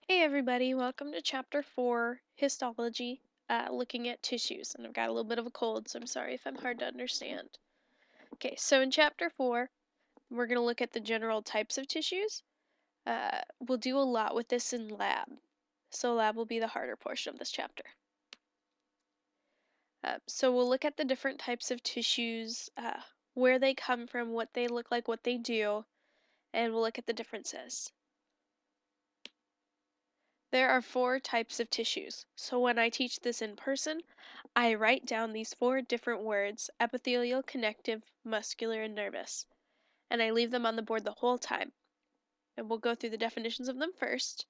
Hey everybody, welcome to chapter 4, Histology, looking at tissues. And I've got a little bit of a cold, so I'm sorry if I'm hard to understand. Okay, so in chapter 4, we're going to look at the general types of tissues. We'll do a lot with this in lab, so lab will be the harder portion of this chapter. So we'll look at the different types of tissues, where they come from, what they look like, what they do, and we'll look at the differences. There are 4 types of tissues, so when I teach this in person, I write down these 4 different words: epithelial, connective, muscular, and nervous, and I leave them on the board the whole time. And we'll go through the definitions of them first,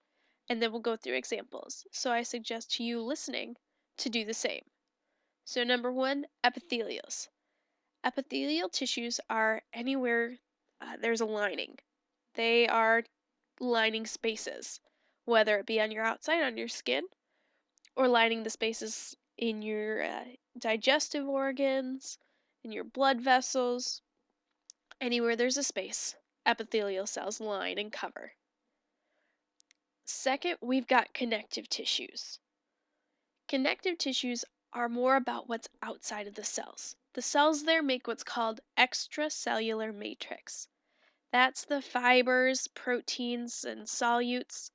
and then we'll go through examples. So I suggest to you listening to do the same. So number 1, epithelials. Epithelial tissues are anywhere there's a lining. They are lining spaces, whether it be on your outside, on your skin, or lining the spaces in your digestive organs, in your blood vessels, anywhere there's a space, epithelial cells line and cover. Second, we've got connective tissues. Connective tissues are more about what's outside of the cells. The cells there make what's called extracellular matrix. That's the fibers, proteins, and solutes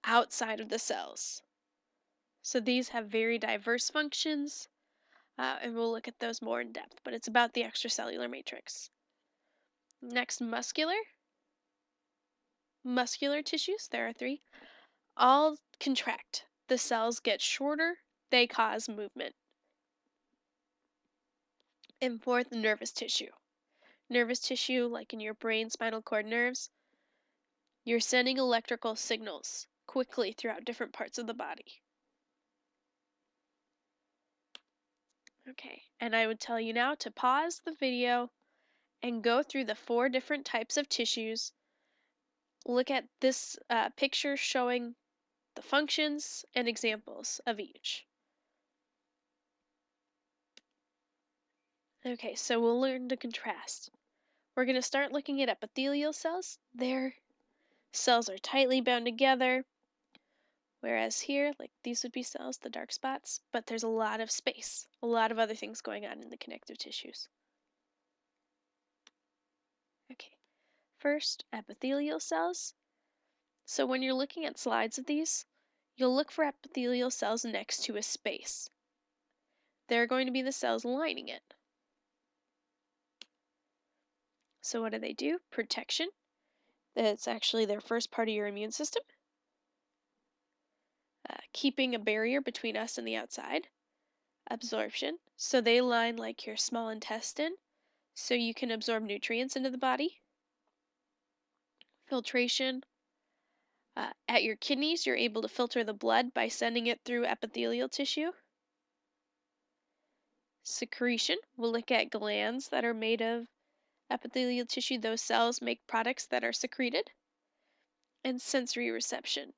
outside of the cells. So these have very diverse functions, and we'll look at those more in depth, but it's about the extracellular matrix. Next, muscular. Muscular tissues, there are 3, all contract. The cells get shorter, they cause movement. And fourth, nervous tissue. Nervous tissue, like in your brain, spinal cord nerves, you're sending electrical signals quickly throughout different parts of the body. Okay, and I would tell you now to pause the video and go through the 4 different types of tissues. Look at this picture showing the functions and examples of each. Okay, so we'll learn to contrast. We're going to start looking at epithelial cells. Their cells are tightly bound together, whereas here, like these would be cells, the dark spots, but there's a lot of space, a lot of other things going on in the connective tissues. Okay, first, epithelial cells. So when you're looking at slides of these, you'll look for epithelial cells next to a space. They're going to be the cells lining it. So what do? Protection. That's actually their first part of your immune system. Keeping a barrier between us and the outside. Absorption. So they line like your small intestine, so you can absorb nutrients into the body. Filtration. At your kidneys, you're able to filter the blood by sending it through epithelial tissue. Secretion. We'll look at glands that are made of epithelial tissue. Those cells make products that are secreted. And sensory reception.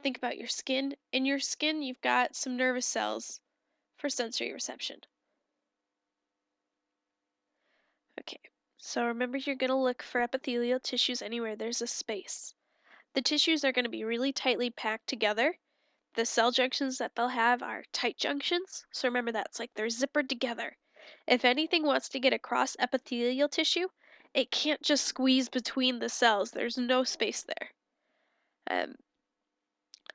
Think about your skin. In your skin, you've got some nervous cells for sensory reception. Okay, so remember you're going to look for epithelial tissues anywhere there's a space. The tissues are going to be really tightly packed together. The cell junctions that they'll have are tight junctions, so remember that's like they're zippered together. If anything wants to get across epithelial tissue, it can't just squeeze between the cells. There's no space there.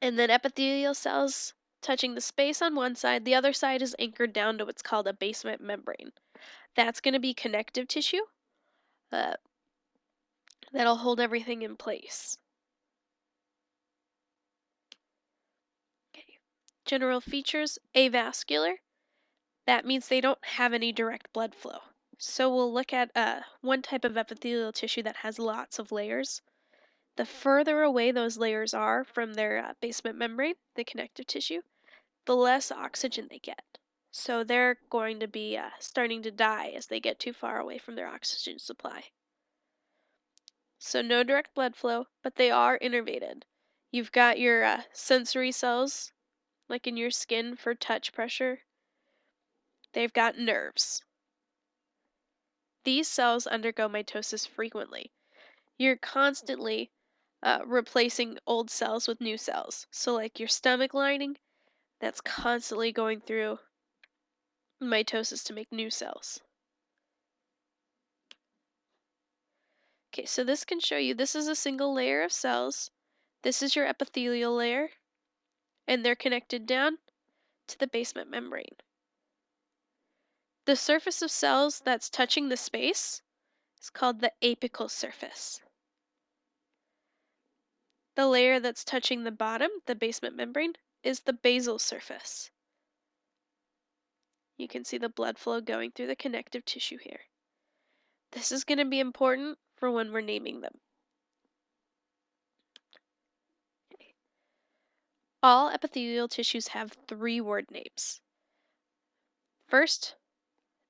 And then epithelial cells touching the space on one side, the other side is anchored down to what's called a basement membrane. That's going to be connective tissue. Uh, that'll hold everything in place. Okay. General features: avascular. That means they don't have any direct blood flow. So we'll look at one type of epithelial tissue that has lots of layers. The further away those layers are from their basement membrane, the connective tissue, the less oxygen they get. So they're going to be starting to die as they get too far away from their oxygen supply. So no direct blood flow, but they are innervated. You've got your sensory cells, like in your skin for touch pressure. They've got nerves. These cells undergo mitosis frequently. You're constantly replacing old cells with new cells. So, like your stomach lining, that's constantly going through mitosis to make new cells. Okay, so this can show you this is a single layer of cells. This is your epithelial layer, and they're connected down to the basement membrane. The surface of cells that's touching the space is called the apical surface. The layer that's touching the bottom, the basement membrane, is the basal surface. You can see the blood flow going through the connective tissue here. This is going to be important for when we're naming them. All epithelial tissues have 3 word names. First,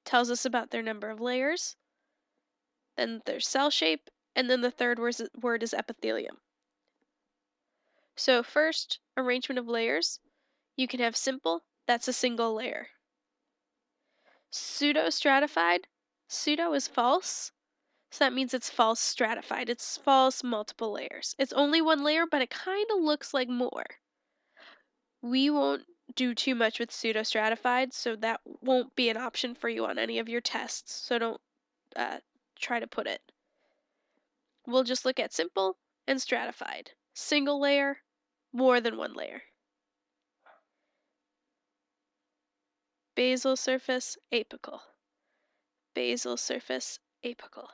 tells us about their number of layers, then their cell shape, and then the third word is epithelium. So first, arrangement of layers. You can have simple, that's a single layer. Pseudo-stratified, pseudo is false, so that means it's false stratified. It's false multiple layers. It's only one layer, but it kind of looks like more. We won't do too much with pseudo-stratified, so that won't be an option for you on any of your tests, so don't try to put it. We'll just look at simple and stratified. Single layer, more than one layer. Basal surface, apical. Basal surface, apical.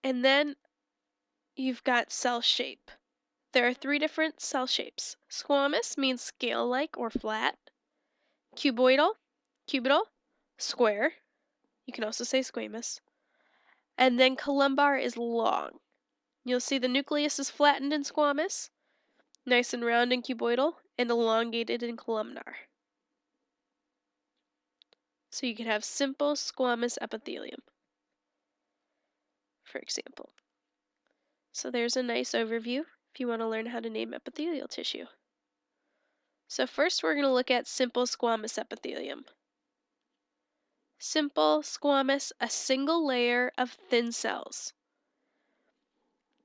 And then you've got cell shape. There are 3 different cell shapes. Squamous means scale-like or flat. Cuboidal, cubital, square. You can also say squamous. And then columbar is long. You'll see the nucleus is flattened in squamous, nice and round in cuboidal, and elongated in columnar. So you can have simple squamous epithelium, for example. So there's a nice overview if you want to learn how to name epithelial tissue. So first we're going to look at simple squamous epithelium. Simple squamous, a single layer of thin cells.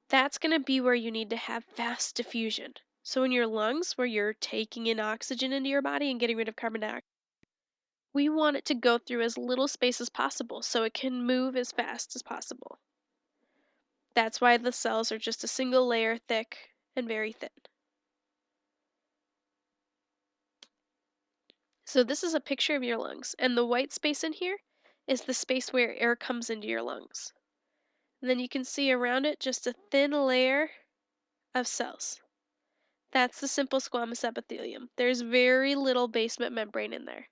That's going to be where you need to have fast diffusion. So in your lungs, where you're taking in oxygen into your body and getting rid of carbon dioxide, we want it to go through as little space as possible so it can move as fast as possible. That's why the cells are just a single layer thick and very thin. So this is a picture of your lungs, and the white space in here is the space where air comes into your lungs. And then you can see around it just a thin layer of cells. That's the simple squamous epithelium. There's very little basement membrane in there.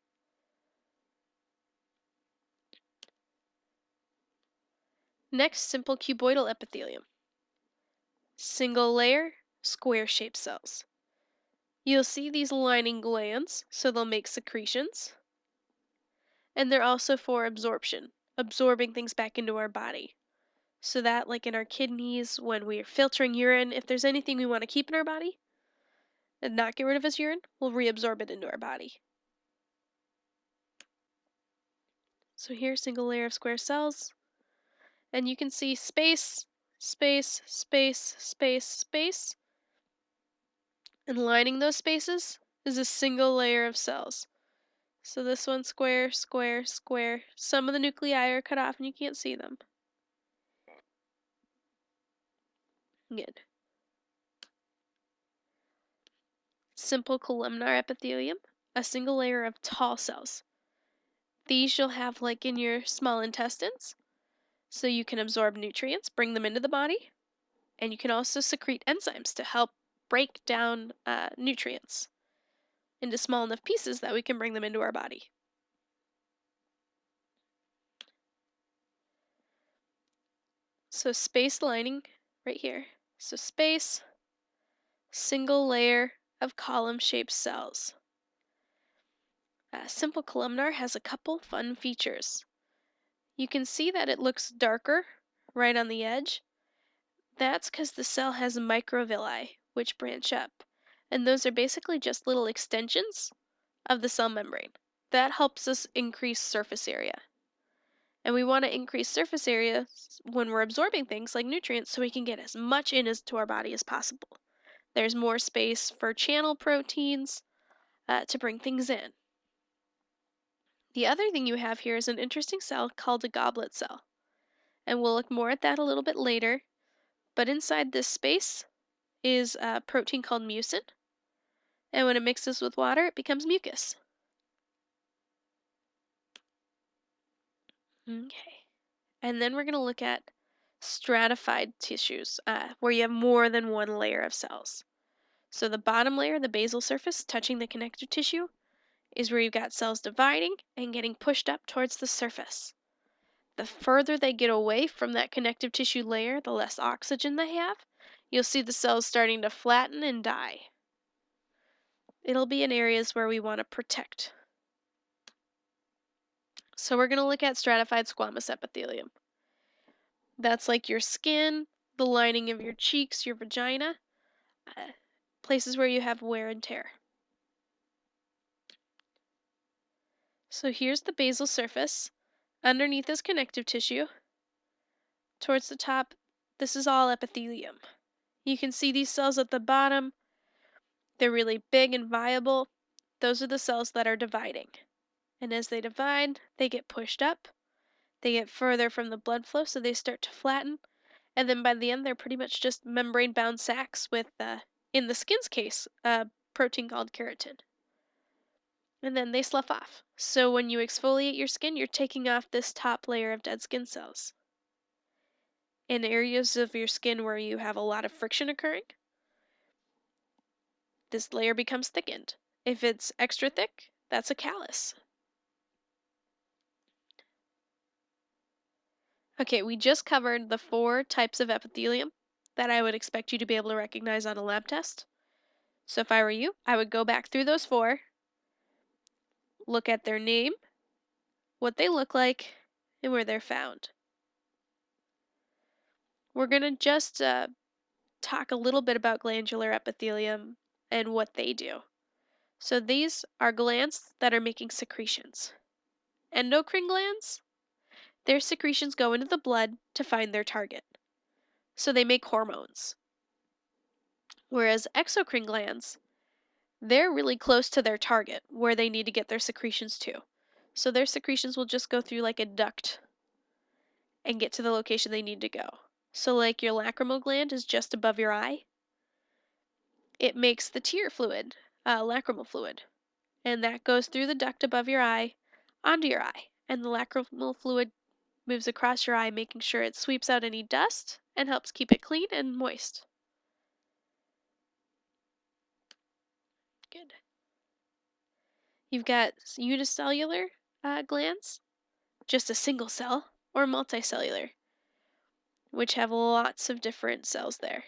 Next, simple cuboidal epithelium. Single layer, square-shaped cells. You'll see these lining glands, so they'll make secretions. And they're also for absorption, absorbing things back into our body. So that, like in our kidneys, when we're filtering urine, if there's anything we want to keep in our body and not get rid of as urine, we'll reabsorb it into our body. So here's single layer of square cells. And you can see space, space, space, space, space. And lining those spaces is a single layer of cells. So this one square, square, square. Some of the nuclei are cut off and you can't see them. Good. Simple columnar epithelium, a single layer of tall cells. These you'll have like in your small intestines, so you can absorb nutrients, bring them into the body, and you can also secrete enzymes to help break down nutrients into small enough pieces that we can bring them into our body. So space lining right here. So space, single layer of column-shaped cells. Simple columnar has a couple fun features. You can see that it looks darker right on the edge. That's because the cell has microvilli, which branch up, and those are basically just little extensions of the cell membrane. That helps us increase surface area. And we want to increase surface area when we're absorbing things like nutrients so we can get as much in as to our body as possible. There's more space for channel proteins to bring things in. The other thing you have here is an interesting cell called a goblet cell. And we'll look more at that a little bit later. But inside this space is a protein called mucin. And when it mixes with water, it becomes mucus. Okay. And then we're going to look at stratified tissues, where you have more than one layer of cells. So the bottom layer, the basal surface touching the connective tissue, is where you've got cells dividing and getting pushed up towards the surface. The further they get away from that connective tissue layer, the less oxygen they have. You'll see the cells starting to flatten and die. It'll be in areas where we want to protect. So we're going to look at stratified squamous epithelium. That's like your skin, the lining of your cheeks, your vagina, places where you have wear and tear. So here's the basal surface. Underneath is connective tissue. Towards the top, this is all epithelium. You can see these cells at the bottom. They're really big and viable. Those are the cells that are dividing. And as they divide, they get pushed up. They get further from the blood flow, so they start to flatten. And then by the end, they're pretty much just membrane-bound sacs with, in the skin's case, a protein called keratin. And then they slough off. So when you exfoliate your skin, you're taking off this top layer of dead skin cells. In areas of your skin where you have a lot of friction occurring, this layer becomes thickened. If it's extra thick, that's a callus. Okay, we just covered the 4 types of epithelium that I would expect you to be able to recognize on a lab test. So if I were you, I would go back through those 4, look at their name, what they look like, and where they're found. We're going to just talk a little bit about glandular epithelium and what they do. So these are glands that are making secretions. Endocrine glands, their secretions go into the blood to find their target. So they make hormones. Whereas exocrine glands, they're really close to their target where they need to get their secretions to. So their secretions will just go through like a duct and get to the location they need to go. So like your lacrimal gland is just above your eye. It makes the tear fluid, lacrimal fluid. And that goes through the duct above your eye onto your eye. And the lacrimal fluid moves across your eye, making sure it sweeps out any dust and helps keep it clean and moist. Good. You've got unicellular glands, just a single cell, or multicellular, which have lots of different cells there.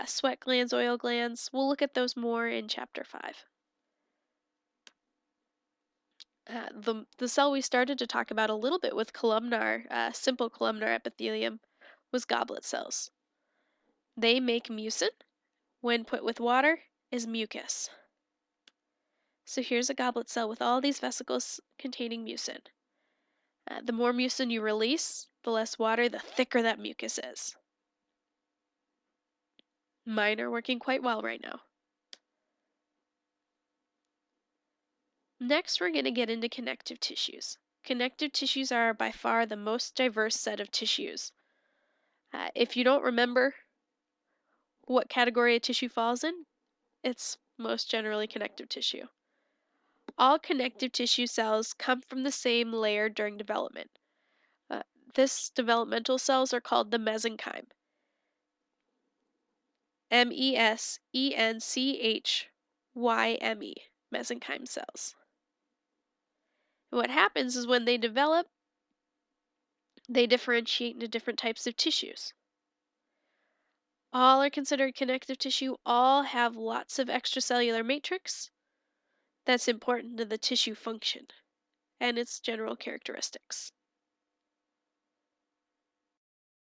Sweat glands, oil glands, we'll look at those more in chapter 5. The cell we started to talk about a little bit with columnar, simple columnar epithelium, was goblet cells. They make mucin. When put with water, is mucus. So here's a goblet cell with all these vesicles containing mucin. The more mucin you release, the less water, the thicker that mucus is. Mine are working quite well right now. Next, we're going to get into connective tissues. Connective tissues are by far the most diverse set of tissues. If you don't remember what category a tissue falls in, it's most generally connective tissue. All connective tissue cells come from the same layer during development. This developmental cells are called the mesenchyme. mesenchyme, mesenchyme cells. And what happens is when they develop, they differentiate into different types of tissues. All are considered connective tissue, all have lots of extracellular matrix that's important to the tissue function and its general characteristics.